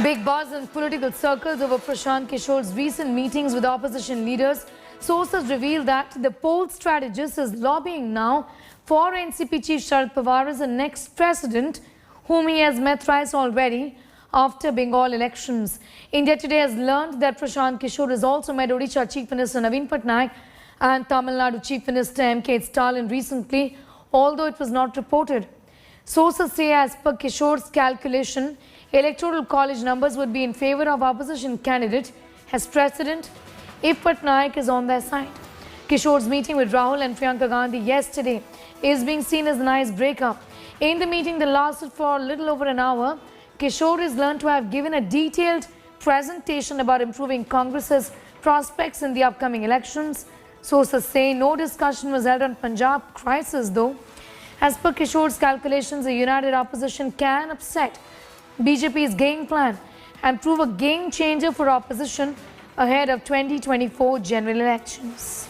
Big buzz in political circles over Prashant Kishor's recent meetings with opposition leaders. Sources reveal that the poll strategist is lobbying now for NCP chief Sharad Pawar as the next president, whom he has met thrice already after Bengal elections. India Today has learned that Prashant Kishor has also met Odisha Chief Minister Naveen Patnaik and Tamil Nadu Chief Minister M.K. Stalin recently, although it was not reported. Sources say as per Kishor's calculation, electoral college numbers would be in favor of opposition candidate as president if Patnaik is on their side. Kishor's meeting with Rahul and Priyanka Gandhi yesterday is being seen as an icebreaker. In the meeting that lasted for a little over an hour, Kishor is learned to have given a detailed presentation about improving Congress's prospects in the upcoming elections. Sources say no discussion was held on Punjab crisis though. As per Kishor's calculations, a united opposition can upset BJP's game plan and prove a game changer for opposition ahead of 2024 general elections.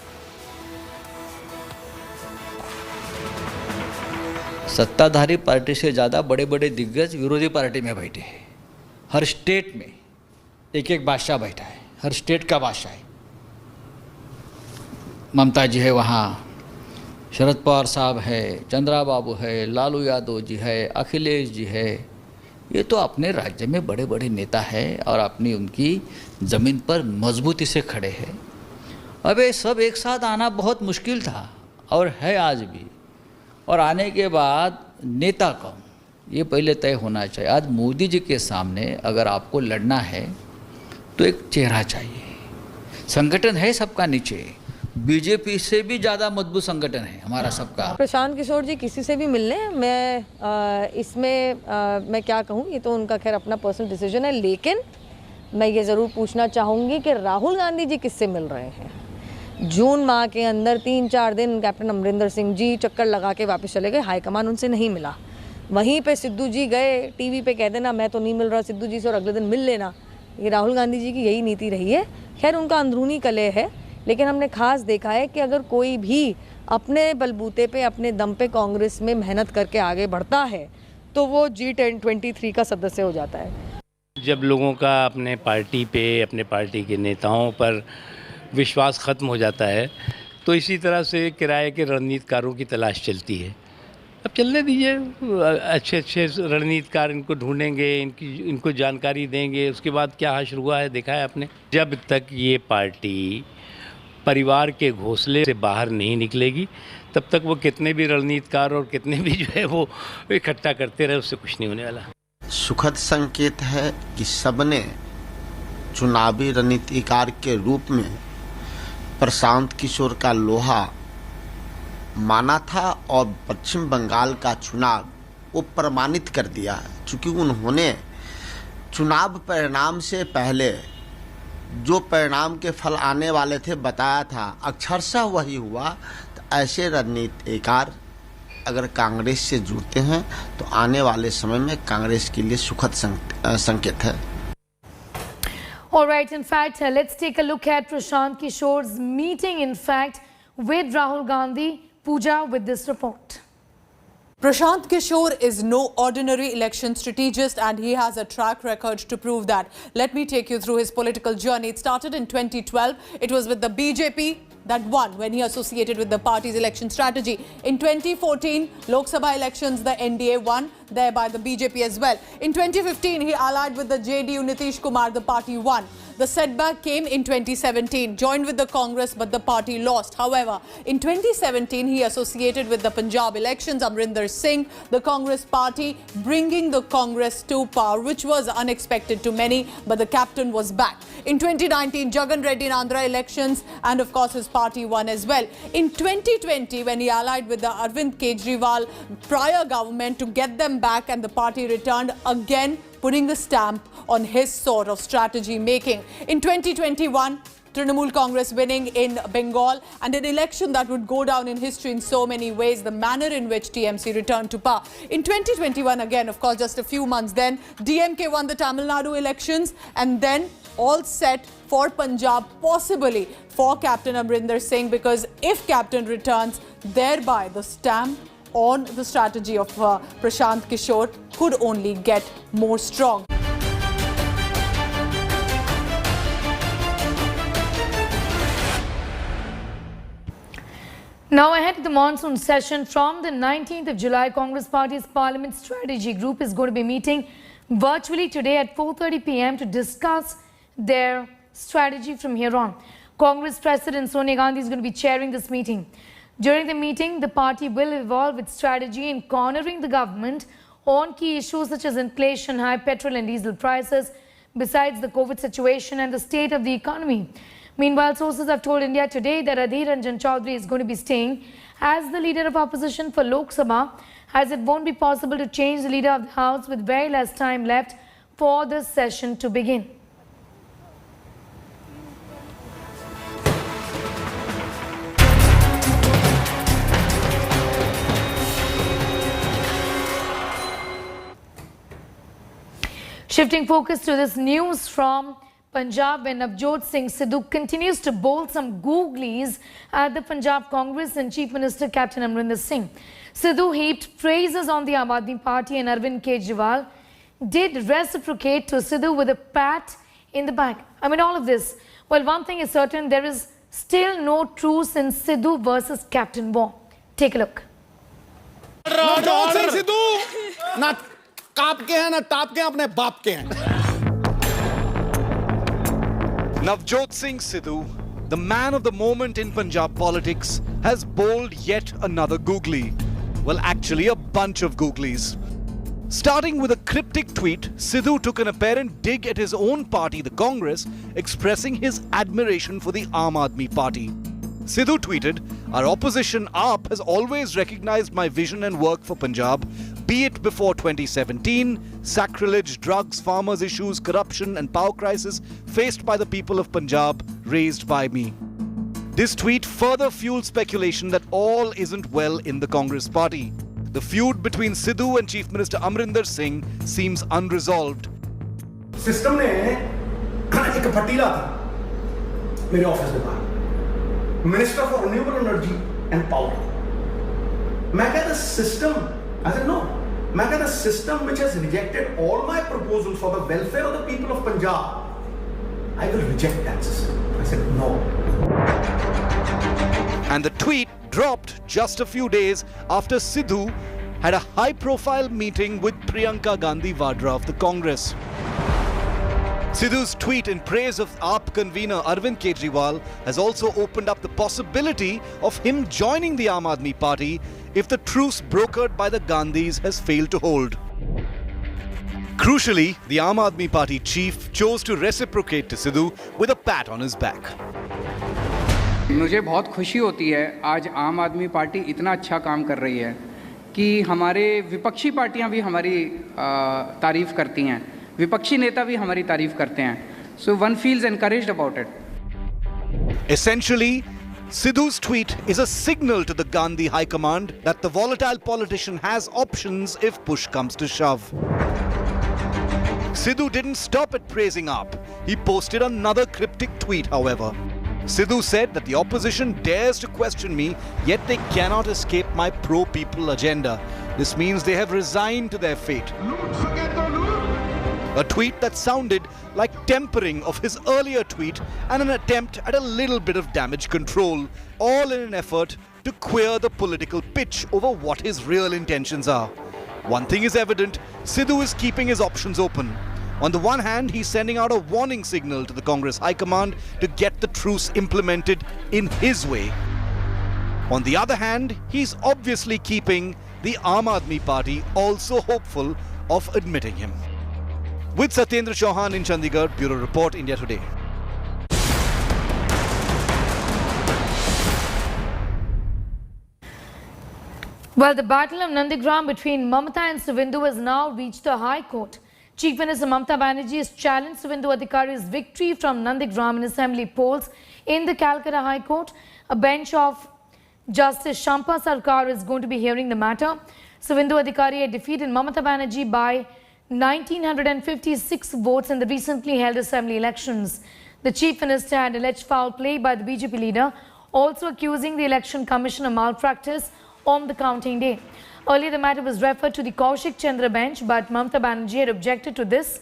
सत्ताधारी party से ज़्यादा बड़े बड़े दिग्गज विरोधी party में बैठे हैं। हर स्टेट में एक एक बादशाह बैठा है, हर स्टेट का बादशाह है। ममता जी है वहाँ, शरद पवार साहब है, चंद्रा बाबू है, लालू यादव जी है, अखिलेश जी है। ये तो अपने राज्य में बड़े बड़े नेता हैं और अपनी उनकी ज़मीन पर मजबूती से खड़े हैं। अब ये सब एक साथ आना बहुत मुश्किल था और है आज भी। और आने के बाद नेता कौन, ये पहले तय होना चाहिए। आज मोदी जी के सामने अगर आपको लड़ना है तो एक चेहरा चाहिए। संगठन है सबका नीचे, बीजेपी से भी ज़्यादा मजबूत संगठन है हमारा सबका। प्रशांत किशोर जी किसी से भी मिलने, मैं क्या कहूँ, ये तो उनका खैर अपना पर्सनल डिसीजन है। लेकिन मैं ये ज़रूर पूछना चाहूँगी कि राहुल गांधी जी किससे मिल रहे हैं। जून माह के अंदर 3-4 दिन कैप्टन अमरिंदर सिंह जी चक्कर लगा के वापस चले गए, हाईकमान उनसे नहीं मिला। वहीं पे सिद्धू जी गए, टीवी पे कह देना मैं तो नहीं मिल रहा सिद्धू जी से और अगले दिन मिल लेना। ये राहुल गांधी जी की यही नीति रही है। खैर उनका अंदरूनी कलह है, लेकिन हमने खास देखा है कि अगर कोई भी अपने बलबूते पे अपने दम पे कांग्रेस में मेहनत करके आगे बढ़ता है तो वो G23 का सदस्य हो जाता है। जब लोगों का अपने पार्टी पे, अपने पार्टी के नेताओं पर विश्वास ख़त्म हो जाता है तो इसी तरह से किराए के रणनीतिकारों की तलाश चलती है। अब चलने दीजिए, अच्छे अच्छे रणनीतिकार इनको ढूंढेंगे, इनको जानकारी देंगे, उसके बाद क्या हासिल हुआ है देखा है आपने। जब तक ये पार्टी परिवार के घोंसले से बाहर नहीं निकलेगी तब तक वो कितने भी रणनीतिकार और कितने भी जो है वो इकट्ठा करते रहे, उससे कुछ नहीं होने वाला। सुखद संकेत है कि सबने चुनावी रणनीतिकार के रूप में प्रशांत किशोर का लोहा माना था और पश्चिम बंगाल का चुनाव वो प्रमाणित कर दिया है। चूँकि उन्होंने चुनाव परिणाम से पहले जो परिणाम के फल आने वाले थे बताया था, अक्षरशः वही हुआ। तो ऐसे रणनीतिकार अगर कांग्रेस से जुड़ते हैं तो आने वाले समय में कांग्रेस के लिए सुखद संकेत है। All right, in fact, let's take a look at Prashant Kishor's meeting, in fact, with Rahul Gandhi. Pooja with this report. Prashant Kishor is no ordinary election strategist and he has a track record to prove that. Let me take you through his political journey. It started in 2012. It was with the BJP that won when he associated with the party's election strategy. In 2014, Lok Sabha elections, the NDA won, thereby the BJP as well. In 2015, he allied with the JDU Nitish Kumar, the party won. The setback came in 2017, joined with the Congress, but the party lost. However, in 2017, he associated with the Punjab elections, Amrinder Singh, the Congress party, bringing the Congress to power, which was unexpected to many, but the captain was back. In 2019, Jagan Reddy in Andhra elections, and of course, his party won as well. In 2020, when he allied with the Arvind Kejriwal prior government to get them back, and the party returned again, putting a stamp on his sort of strategy making. In 2021, Trinamool Congress winning in Bengal and an election that would go down in history in so many ways, the manner in which TMC returned to power. In 2021, again, of course, just a few months then, DMK won the Tamil Nadu elections and then all set for Punjab, possibly for Captain Amrinder Singh, because if Captain returns, thereby the stamp on the strategy of Prashant Kishor could only get more strong. Now ahead to the monsoon session. From the 19th of July, Congress Party's Parliament Strategy Group is going to be meeting virtually today at 4:30 p.m. to discuss their strategy from here on. Congress President Sonia Gandhi is going to be chairing this meeting. During the meeting, the party will evolve its strategy in cornering the government on key issues such as inflation, high petrol and diesel prices, besides the COVID situation and the state of the economy. Meanwhile, sources have told India Today that Adhir Ranjan Chaudhary is going to be staying as the leader of opposition for Lok Sabha, as it won't be possible to change the leader of the House with very less time left for this session to begin. Shifting focus to this news from Punjab, when Navjot Singh Sidhu continues to bowl some googlies at the Punjab Congress and Chief Minister Captain Amrinder Singh. Sidhu heaped praises on the Aam Aadmi Party and Arvind Kejriwal did reciprocate to Sidhu with a pat in the back. Amid all of this, well, one thing is certain, there is still no truce in Sidhu versus Captain War. Take a look. Navjot Singh Sidhu ना काप के हैं ना top के हैं, अपने बाप के हैं. Navjot Singh Sidhu, the man of the moment in Punjab politics, has bowled yet another googly. Well, actually a bunch of googlies. Starting with a cryptic tweet, Sidhu took an apparent dig at his own party, the Congress, expressing his admiration for the Aam Aadmi Party. Sidhu tweeted, "Our opposition AAP has always recognized my vision and work for Punjab, be it before 2017, sacrilege, drugs, farmers' issues, corruption and power crisis faced by the people of Punjab, raised by me." This tweet further fueled speculation that all isn't well in the Congress party. The feud between Sidhu and Chief Minister Amrinder Singh seems unresolved. System ने एक फटीला था मेरे office के बाहर, minister for renewable energy and power. मैं कहता system, I said no, मैं कहता system which has rejected all my proposals for the welfare of the people of Punjab, I will reject that system. I said no. And the tweet dropped just a few days after Sidhu had a high-profile meeting with Priyanka Gandhi Vadra of the Congress. Sidhu's tweet in praise of AAP convener Arvind Kejriwal has also opened up the possibility of him joining the Aam Aadmi Party if the truce brokered by the Gandhis has failed to hold. Crucially, the Aam Aadmi Party chief chose to reciprocate to Sidhu with a pat on his back. मुझे बहुत खुशी होती है आज आम आदमी party इतना अच्छा काम कर रही है कि हमारे विपक्षी पार्टियां भी हमारी तारीफ करती हैं, विपक्षी नेता भी हमारी तारीफ करते हैं. So one feels encouraged about it. Essentially, Sidhu's tweet is a signal to the Gandhi High Command that the volatile politician has options if push comes to shove. Sidhu didn't stop at praising AAP. He posted another cryptic tweet, however. Sidhu said that the opposition dares to question me, yet they cannot escape my pro-people agenda. This means they have resigned to their fate. A tweet that sounded like tempering of his earlier tweet and an attempt at a little bit of damage control, all in an effort to queer the political pitch over what his real intentions are. One thing is evident, Sidhu is keeping his options open. On the one hand, he's sending out a warning signal to the Congress High Command to get the truce implemented in his way. On the other hand, he's obviously keeping the Aam Aadmi Party also hopeful of admitting him. With Satyendra Chauhan in Chandigarh, Bureau Report, India Today. Well, the battle of Nandigram between Mamata and Sidhu has now reached the High Court. Chief Minister Mamata Banerjee has challenged Sidhu Adhikari's victory from Nandigram in assembly polls in the Calcutta High Court. A bench of Justice Shampa Sarkar is going to be hearing the matter. Sidhu Adhikari had defeated Mamata Banerjee by 1,956 votes in the recently held assembly elections. The Chief Minister had alleged foul play by the BJP leader, also accusing the Election Commission of malpractice on the counting day. Earlier, the matter was referred to the Kaushik Chandra bench, but Mamata Banerjee had objected to this.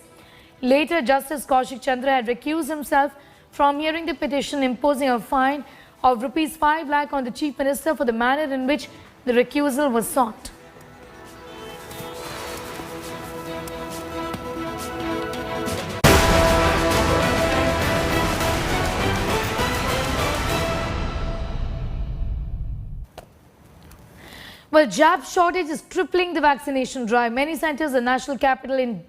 Later, Justice Kaushik Chandra had recused himself from hearing the petition, imposing a fine of rupees 5 lakh on the Chief Minister for the manner in which the recusal was sought. Well, jab shortage is tripling the vaccination drive. Many centers in the national capital in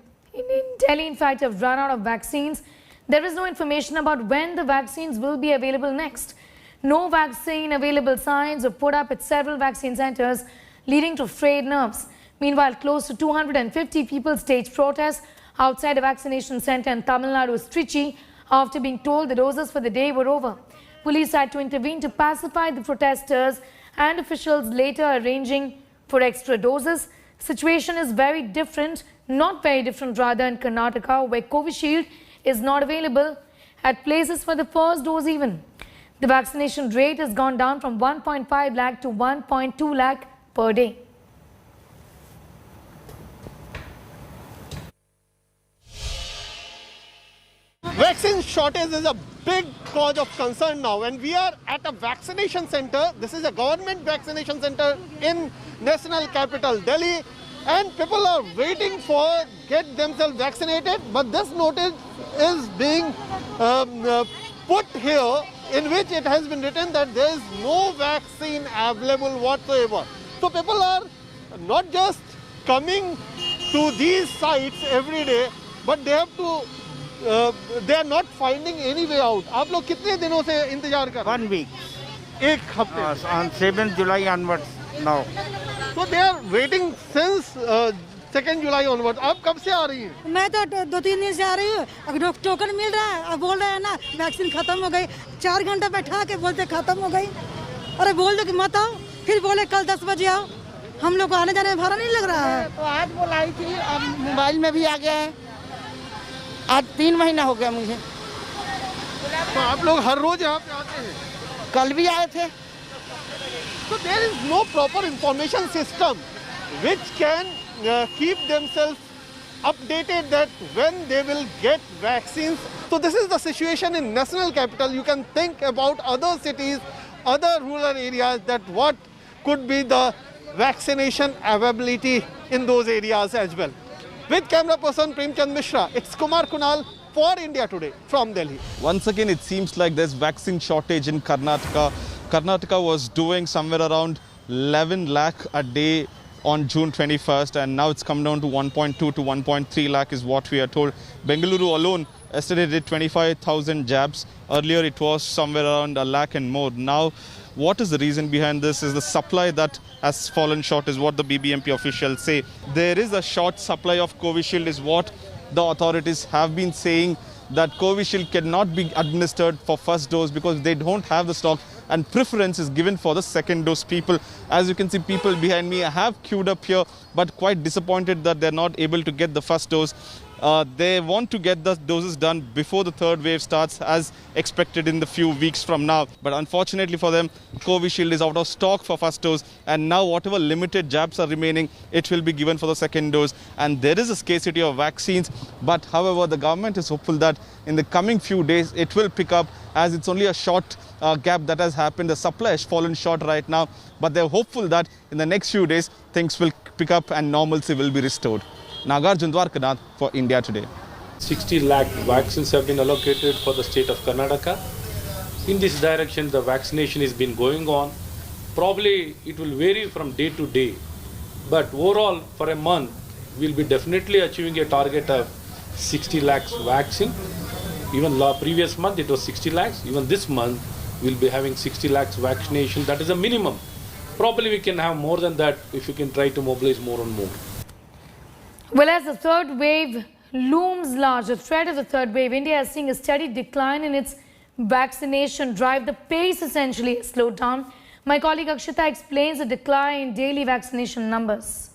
Delhi, in fact, have run out of vaccines. There is no information about when the vaccines will be available next. No vaccine available signs were put up at several vaccine centers, leading to frayed nerves. Meanwhile, close to 250 people staged protests outside a vaccination center in Tamil Nadu's Trichy after being told the doses for the day were over. Police had to intervene to pacify the protesters, and officials later arranging for extra doses. Situation is very different, not very different rather, in Karnataka, where Covishield is not available at places for the first dose even. The vaccination rate has gone down from 1.5 lakh to 1.2 lakh per day. Vaccine shortage is a big cause of concern now, and we are at a vaccination center. This is a government vaccination center in national capital Delhi, and people are waiting for get themselves vaccinated, but this notice is being put here in which it has been written that there is no vaccine available whatsoever. So people are not just coming to these sites every day, but they have to they are not finding any way out. आप लोग कितने दिनों से इंतजार कर रहे हैं? 1 week. एक हफ्ते. On 7th July onwards now. So they are waiting since 2nd July onwards. आप कब से आ रही हैं? मैं तो 2-3 दिन से आ रही हूँ. अब टोकन मिल रहा है, अब बोल रहे हैं ना वैक्सीन खत्म हो गई. 4 घंटा बैठा के बोलते खत्म हो गई. अरे बोल दो कि मत आओ, फिर बोले कल 10 बजे आओ. हम लोग को आने जाने में भाड़ा नहीं लग रहा है. तो आज बुलाई थी, अब मोबाइल में भी आ गया है. आज 3 महीना हो गया मुझे. तो आप लोग हर रोज यहाँ पे आते हैं? कल भी आए थे. So there is no proper information system which can keep themselves updated that when they will get vaccines. So this is the situation in national capital. You can think about other cities, other rural areas, that what could be the vaccination availability in those areas as well. With camera person Premchand Mishra, it's Kumar Kunal for India Today from Delhi. Once again, it seems like there's vaccine shortage in Karnataka. Karnataka was doing somewhere around 11 lakh a day on June 21st, and now it's come down to 1.2 to 1.3 lakh is what we are told. Bengaluru alone yesterday did 25,000 jabs. Earlier it was somewhere around a lakh and more. Now, what is the reason behind this? Is the supply that has fallen short, is what the BBMP officials say. There is a short supply of Covishield is what the authorities have been saying, that Covishield cannot be administered for first dose because they don't have the stock, and preference is given for the second dose people. As you can see, people behind me have queued up here, but quite disappointed that they're not able to get the first dose. They want to get the doses done before the third wave starts, as expected in the few weeks from now. But unfortunately for them, Covishield is out of stock for first dose, and now whatever limited jabs are remaining, it will be given for the second dose. And there is a scarcity of vaccines, but however, the government is hopeful that in the coming few days, it will pick up, as it's only a short gap that has happened. The supply has fallen short right now, but they're hopeful that in the next few days, things will pick up and normalcy will be restored. Nagarjun Dwarkanath for India Today. 60 lakh vaccines have been allocated for the state of Karnataka. In this direction, the vaccination has been going on. Probably it will vary from day to day, but overall for a month, we'll be definitely achieving a target of 60 lakhs vaccine. Even previous month it was 60 lakhs. Even this month, we'll be having 60 lakhs vaccination. That is a minimum. Probably we can have more than that if we can try to mobilize more and more. Well, as the third wave looms large, the threat of the third wave, India is seeing a steady decline in its vaccination drive. The pace essentially has slowed down. My colleague Akshita explains the decline in daily vaccination numbers.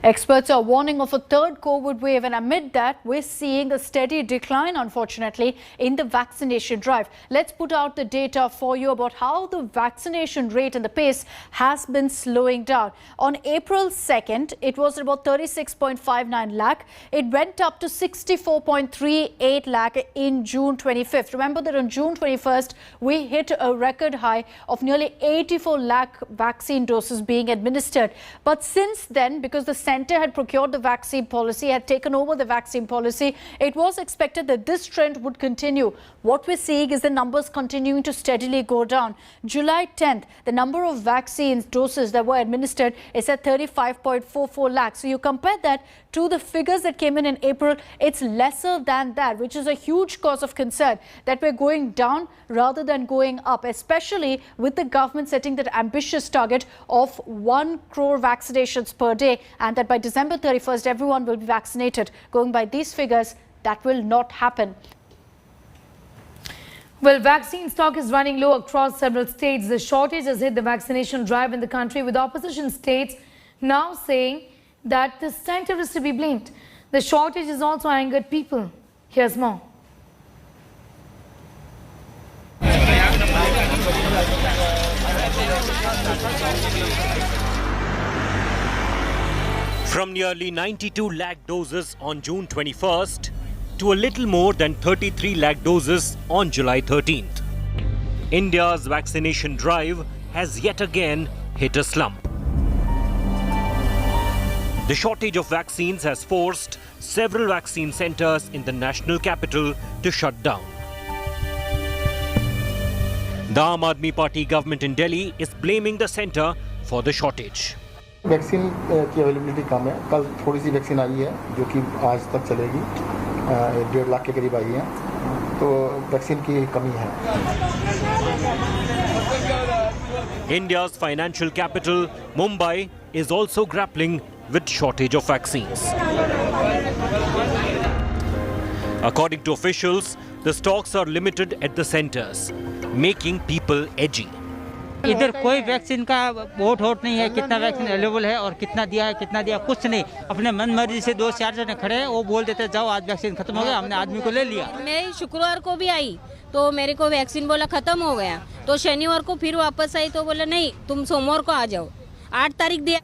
Experts are warning of a third COVID wave, and amid that, we're seeing a steady decline, unfortunately, in the vaccination drive. Let's put out the data for you about how the vaccination rate and the pace has been slowing down. On April 2nd, it was about 36.59 lakh. It went up to 64.38 lakh in June 25th. Remember that on June 21st, we hit a record high of nearly 84 lakh vaccine doses being administered. But since then, because the centre had procured the vaccine policy, had taken over the vaccine policy, it was expected that this trend would continue. What we're seeing is the numbers continuing to steadily go down. July 10th, the number of vaccine doses that were administered is at 35.44 lakhs. So you compare that to the figures that came in April, it's lesser than that, which is a huge cause of concern that we're going down rather than going up, especially with the government setting that ambitious target of 1 crore vaccinations per day, and that by December 31st, everyone will be vaccinated. Going by these figures, that will not happen. Well, vaccine stock is running low across several states. The shortage has hit the vaccination drive in the country, with opposition states now saying that the centre is to be blamed. The shortage has also angered people. Here's more. From nearly 92 lakh doses on June 21st to a little more than 33 lakh doses on July 13th, India's vaccination drive has yet again hit a slump. The shortage of vaccines has forced several vaccine centres in the national capital to shut down. The Aam Aadmi Party government in Delhi is blaming the centre for the shortage. Vaccine की availability कम है। कल थोड़ी सी vaccine आई है जो कि आज तक चलेगी, 1.5 लाख के करीब आई है, तो वैक्सीन की कमी है। India's financial capital, Mumbai, is also grappling with shortage of vaccines. According to officials, the stocks are limited at the centres, making people edgy. इधर कोई वैक्सीन का वोट नहीं है, कितना वैक्सीन अवेलेबल है और कितना दिया कुछ नहीं। अपने मन मर्जी से 2-4 जने खड़े हैं, वो बोल देते जाओ आज वैक्सीन खत्म हो गया, हमने आदमी को ले लिया। मैं शुक्रवार को भी आई तो मेरे को वैक्सीन बोला खत्म हो गया, तो शनिवार को फिर वापस आई तो बोला नहीं तुम सोमवार को आ जाओ। 8 तारीख दिया।